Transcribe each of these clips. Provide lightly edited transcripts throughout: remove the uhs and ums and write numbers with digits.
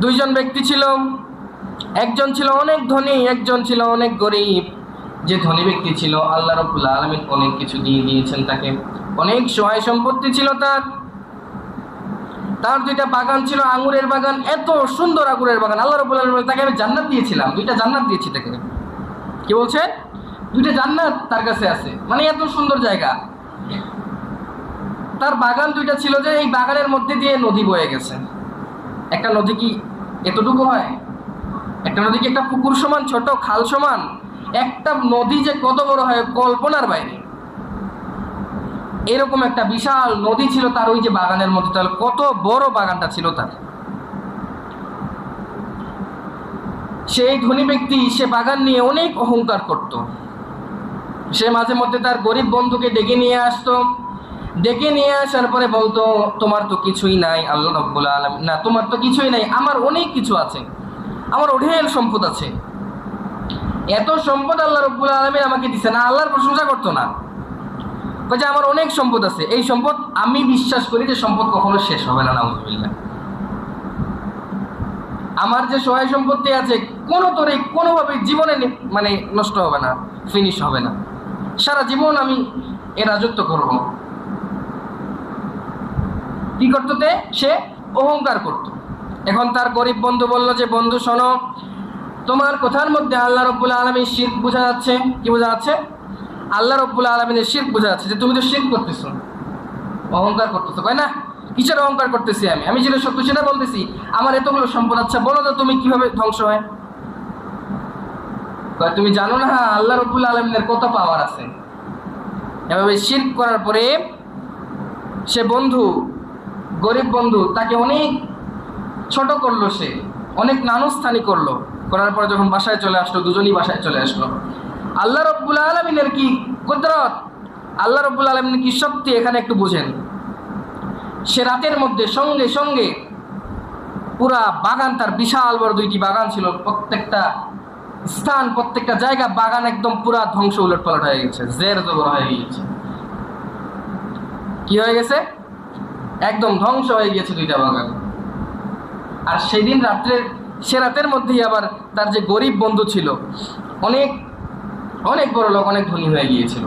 দুইজন ব্যক্তি ছিল, একজন ছিল অনেক ধনী, একজন ছিল অনেক গরিব। যে ধনী ব্যক্তি ছিল আল্লাহ রাব্বুল আলামিন অনেক কিছু দিয়ে দিয়েছেন তাকে, অনেক সহায় সম্পত্তি ছিল তার দুইটা বাগান ছিল, আঙ্গুরের বাগান, এত সুন্দর আঙ্গুরের বাগান। আল্লাহ রাব্বুল আলামিন তাকে আমি জান্নাত দিয়েছিলাম, দুইটা জান্নাত দিয়েছি তাকে। কি বলছে? দুইটা জান্নাত তার কাছে আছে, মানে এত সুন্দর জায়গা। তার বাগান দুইটা ছিল যে এই বাগানের মধ্যে দিয়ে নদী বয়ে গেছে। একটা নদী কি এতটুকু হয়? একটা নদী কি একটা পুকুর সমান, ছোট খাল সমান? একটা নদী যে কত বড় হয় কল্পনার বাইরে। এরকম একটা বিশাল নদী ছিল তার ওই যে বাগানের মধ্যে। তাহলে কত বড় বাগানটা ছিল তার। সেই ধনী ব্যক্তি সে বাগান নিয়ে অনেক অহংকার করত। সে মাঝে মধ্যে তার গরিব বন্ধুকে ডেকে নিয়ে আসতো, ডেকে নিয়ে আসার পরে বলতো, তোমার তো কিছুই নাই আল্লাহ রাব্বুল আলামিন, না তোমার তো কিছুই নাই, আমার অনেক কিছু আছে, আমার অঢেল সম্পদ আছে। এত সম্পদ আল্লাহ রাব্বুল আলামিন আমাকে দিছে না, আল্লাহর প্রশংসা করতো না। যে আমার অনেক সম্পদ আছে, এই সম্পদ আমি বিশ্বাস করি যে সম্পদ কখনো শেষ হবে না, নাউযুবিল্লাহ। আমার যে সহায় সম্পত্তি আছে কোনোভাবে জীবনে মানে নষ্ট হবে না, ফিনিশ হবে না, সারা জীবন আমি এর রাজত্ব করব। কি করতো? সে অহংকার করত। এখন তার গরিব বন্ধু বলল যে, বন্ধু শোনো, তোমার কথার মধ্যে আল্লাহ রাব্বুল আলামিন শিরক বোঝা যাচ্ছে। কি বোঝা যাচ্ছে? আল্লাহ রাব্বুল আলামিনের শিরক বোঝা যাচ্ছে, যে তুমি তো শিরক করতেছো, অহংকার করতেছো। কয় না, কিসের অহংকার করতেছি? আমি যেটা সত্য সেটা বলতেছি। আমার এতগুলো সম্পদ, আচ্ছা বলো তো তুমি কিভাবে ধ্বংস হয়? তুমি জানো না আল্লাহ রাব্বুল আলামিনের কত পাওয়ার আছে। এভাবে শিরক করার পরে সে বন্ধু, গরিব বন্ধু, তাকে অনেক ছোট করলো, সে অনেক নানুস্থানি করলো। করার পরে যখন বাসায় চলে আসলো, দুজনই বাসায় চলে আসলো। আল্লাহ রাব্বুল আলামিনের কি কুদরত, আল্লাহ রাব্বুল আলামিনের কি শক্তি, এখানে একটু বুঝেন। সে রাতের মধ্যে সঙ্গে সঙ্গে পুরা বাগান, তার বিশাল বড় দুইটি বাগান ছিল, প্রত্যেকটা স্থান, প্রত্যেকটা জায়গা বাগান একদম পুরা ধ্বংস, উলটপালট হয়ে গেছে, জের জবর হয়ে গিয়েছে। কি হয়ে গেছে? একদম ধ্বংস হয়ে গিয়েছে দুইটা বাগান। আর সেদিন সে রাতের মধ্যেই আবার তার যে গরিব বন্ধু ছিল, অনেক অনেক বড় লোক, অনেক ধনী হয়ে গিয়েছিল।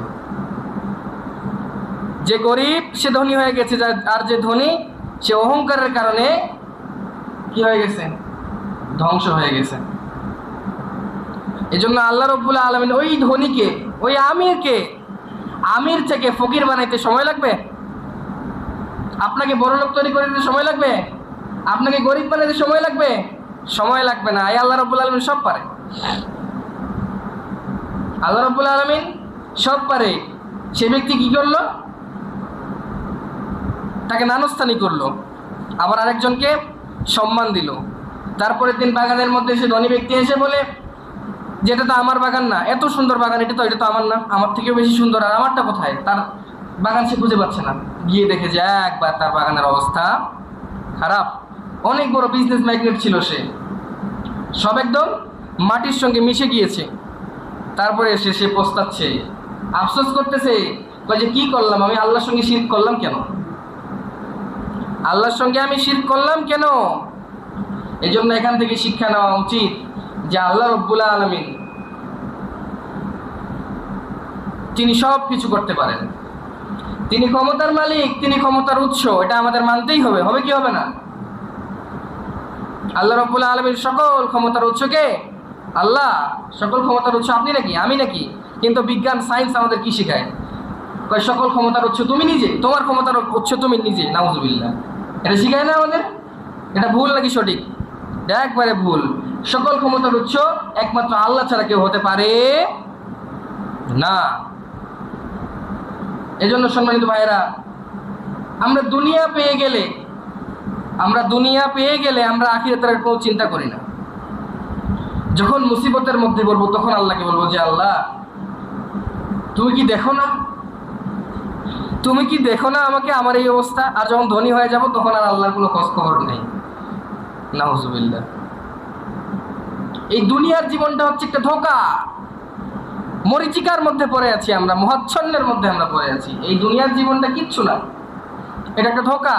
যে গরিব সে ধনী হয়ে গেছে, আর যে ধনী সে অহংকারের কারণে কি হয়ে গেছে? ধ্বংস হয়ে গেছে। এজন্য আল্লাহ রাব্বুল আলামিন ওই ধনীকে, ওই আমির থেকে ফকির বানাইতে সময় লাগবে? আপনাকে বড় লোক তৈরি করে দিতে সময় লাগবে? আপনাকে গরিব বানাইতে সময় লাগবে? সময় লাগবে না। এই আল্লাহ রাব্বুল আলামিন সব পারে। আল্লাহ রাব্বুল আলামিন সব পারে। সে ব্যক্তি কি করলো? তাকে নানস্থানি করলো, আবার আরেকজনকে সম্মান দিল। তারপরের দিন বাগানের মধ্যে সে ধনী ব্যক্তি এসে বলে, যেটা তো আমার বাগান না, এত সুন্দর বাগান, এটা তো আমার না, আমার থেকেও বেশি সুন্দর, আর আমারটা কোথায়? তার বাগান সে খুঁজে পাচ্ছে না। গিয়ে দেখে যে একবার তার বাগানের অবস্থা খারাপ। অনেক বড় বিজনেস ম্যাগনেট ছিল সে, সব একদম মাটির সঙ্গে মিশে গিয়েছে। তারপরে এসে সে পস্তাচ্ছে, আফসোস করতেছে, যে কি করলাম আমি, আল্লাহর সঙ্গে শিরক করলাম কেন? আল্লাহর সঙ্গে আমি শিরক করলাম কেন? এই জন্য এখান থেকে শিক্ষা নেওয়া উচিত যে আল্লাহ রাব্বুল আলামিন তিনি সব কিছু করতে পারেন, তিনি ক্ষমতার মালিক, তিনি ক্ষমতার উৎস। এটা আমাদের মানতেই হবে, হবে কি হবে না? আল্লাহ রাব্বুল আলামিন সকল ক্ষমতার উৎস কে? আল্লাহ। সকল ক্ষমতার উৎস আপনি নাকি, আমি নাকি? কিন্তু বিজ্ঞান সায়েন্স আমাদের কি শেখায়? সকল ক্ষমতার উৎস তুমি নিজে, তোমার ক্ষমতার উৎস তুমি নিজে। নাউযুবিল্লাহ। এটা শিখায় না আমাদের? এটা ভুল নাকি সঠিক? একবারে ভুল। সকল ক্ষমতার উৎস একমাত্র আল্লাহ ছাড়া কেউ হতে পারে না। এজন্য সম্মানিত ভাইয়েরা, আমরা দুনিয়া পেয়ে গেলে আমরা আখিরাতের কোনো চিন্তা করি না। যখন মুসিবতের মধ্যে পড়বো তখন আল্লাহকে বলবো যে আল্লাহ তুমি কি দেখো না আমাকে, আমার এই অবস্থা? আর যখন ধনী হয়ে যাব তখন আর আল্লাহর কোনো খোঁজ খবর নেই। নাউযুবিল্লাহ। এই দুনিয়ার জীবনটা হচ্ছে একটা ধোঁকা, মরিচিকার মধ্যে পড়ে আছি আমরা, মহাচ্ছন্নের মধ্যে আমরা পড়ে আছি। এই দুনিয়ার জীবনটা কিচ্ছু না, এটা একটা ধোঁকা।